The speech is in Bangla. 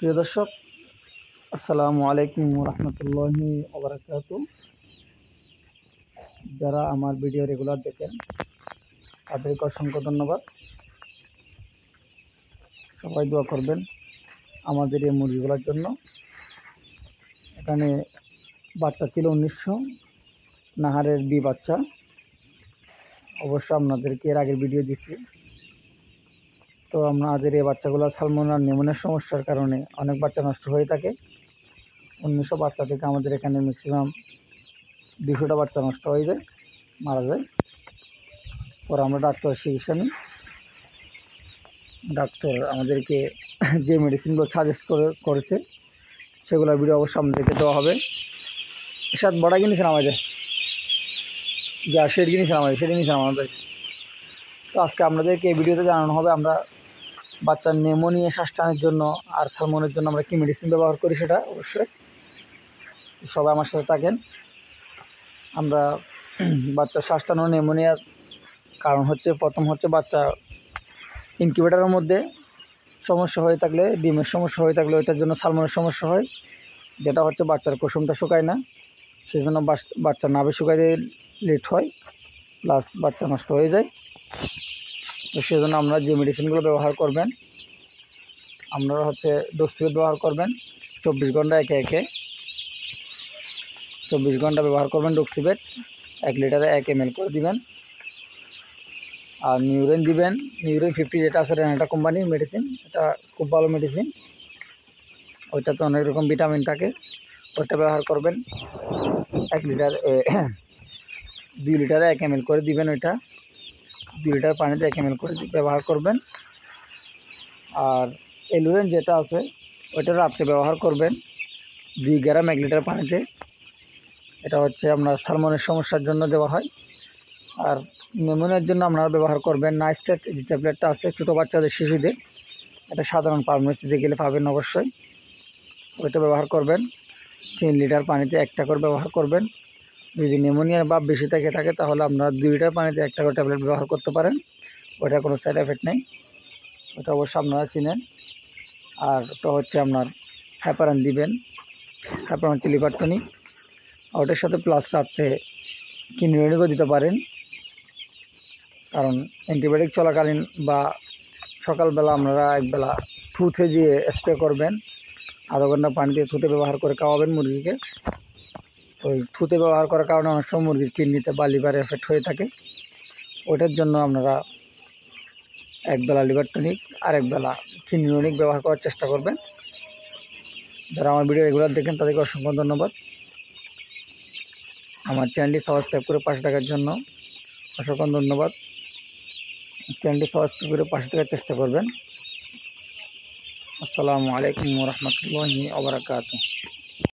প্রিয় দর্শক, আসসালামু আলাইকুম রহমতুল্লাহি ওবরাকাতু। যারা আমার ভিডিও রেগুলার দেখেন তাদেরকে অসংখ্য ধন্যবাদ। সবাই দোয়া করবেন আমাদের এই মুরগিগুলোর জন্য। এখানে বাচ্চা ছিল 1900 নাহারের বি বাচ্চা। অবশ্য আপনাদেরকে এর আগের ভিডিও দিচ্ছি। তো আমাদের এই বাচ্চাগুলো সালমোনেলা নিউমোনিয়ার সমস্যার কারণে অনেক বাচ্চা নষ্ট হয়ে থাকে। 1900 বাচ্চা থেকে আমাদের এখানে ম্যাক্সিমাম 200টা বাচ্চা নষ্ট হয়ে যায়, মারা যায়। পরে আমরা ডাক্তার চিকিৎসা নিই। ডাক্তার আমাদেরকে যে মেডিসিনগুলো সাজেস্ট করেছে সেগুলোর ভিডিও অবশ্যই আমাদেরকে দেওয়া হবে। এসাদ বড়া কিনেছিলাম আমাদের, যা শেড কিনেছিলাম আমাদের, সেটা নিয়েছিলাম আমাদের। তো আজকে আপনাদেরকে এই ভিডিওতে জানানো হবে আমরা বাচ্চার নিউমোনিয়া শ্বাসটানের জন্য আর সালমনের জন্য আমরা কী মেডিসিন ব্যবহার করি, সেটা অবশ্যই সবাই আমার সাথে থাকেন। আমরা বাচ্চার শ্বাসটানো নিউমোনিয়ার কারণ হচ্ছে, প্রথম হচ্ছে বাচ্চা ইনকিউবেটারের মধ্যে সমস্যা হয়ে থাকলে, ডিমের সমস্যা হয়ে থাকলে ওইটার জন্য সালমনের সমস্যা হয়। যেটা হচ্ছে বাচ্চার কুসুমটা শুকায় না, সেই জন্য বাচ্চার নাভি শুকাইতে লেট হয়, প্লাস বাচ্চা নষ্ট হয়ে যায়। তো সেই জন্য আমরা যে মেডিসিনগুলো ব্যবহার করবেন, আপনারা হচ্ছে ডক্সিবেট ব্যবহার করবেন 24 ঘন্টা একে 24 ঘন্টা ব্যবহার করবেন ডক্সিবেট। 1 লিটারে 1 ml করে দিবেন। আর নিউরেন দিবেন, নিউরেন 50 যেটা আছে রেনাটা কোম্পানির মেডিসিন, এটা খুব ভালো মেডিসিন। ওইটাতে অনেক রকম ভিটামিন থাকে, ওইটা ব্যবহার করবেন। 2 লিটারে 1 ml করে দিবেন। ওইটা 2 লিটার পানিতে 1 ml করে ব্যবহার করবেন। আর এলুরেন যেটা আছে ওইটা রাত্রে ব্যবহার করবেন 2 গ্রাম 1 লিটার পানিতে। এটা হচ্ছে আপনার সালমনের সমস্যার জন্য দেওয়া হয়। আর নিউমোনিয়ার জন্য আপনারা ব্যবহার করবেন নাইস্টেট, যে ট্যাবলেটটা আছে ছোটো বাচ্চাদের, শিশুদের। এটা সাধারণ ফার্মেসিতে গেলে পাবেন অবশ্যই। ওইটা ব্যবহার করবেন 3 লিটার পানিতে 1টা করে ব্যবহার করবেন। যদি নিউমোনিয়ার ভাব বেশি থাকে তাহলে আপনারা 2 লিটার পানিতে 1টা করে ট্যাবলেট ব্যবহার করতে পারেন। ওইটা কোনো সাইড এফেক্ট নেই, ওটা অবশ্যই আপনারা চিনেন। আর ওটা হচ্ছে আপনার হ্যাপারান দিবেন, হ্যাপারান হচ্ছে লিভার টনিক। ওটার সাথে প্লাস রাত্রে কিনোনিকও দিতে পারেন। কারণ অ্যান্টিবায়োটিক চলাকালীন বা সকালবেলা আপনারা একবেলা থুথে দিয়ে স্প্রে করবেন, আধা ঘন্টা পানি দিয়ে থুতে ব্যবহার করে খাওয়াবেন মুরগিকে। তো ওই থুতে ব্যবহার করার কারণে অনেক সময় মুরগির কিডনিতে বা লিভারে এফেক্ট হয়ে থাকে। ওইটার জন্য আপনারা একবেলা লিভার টনিক আর একবেলা কিনোনিক ব্যবহার করার চেষ্টা করবেন। যারা আমার ভিডিও রেগুলার দেখেন তাদেরকে অসংখ্য ধন্যবাদ। আমার চ্যানেলটি সাবস্ক্রাইব করে পাশে থাকার জন্য অসংখ্য ধন্যবাদ। চ্যানেলটি সাবস্ক্রাইব করে পাশে থাকার চেষ্টা করবেন। আসসালামু আলাইকুম রহমতুল্লাহি ওয়া বারাকাতুহু।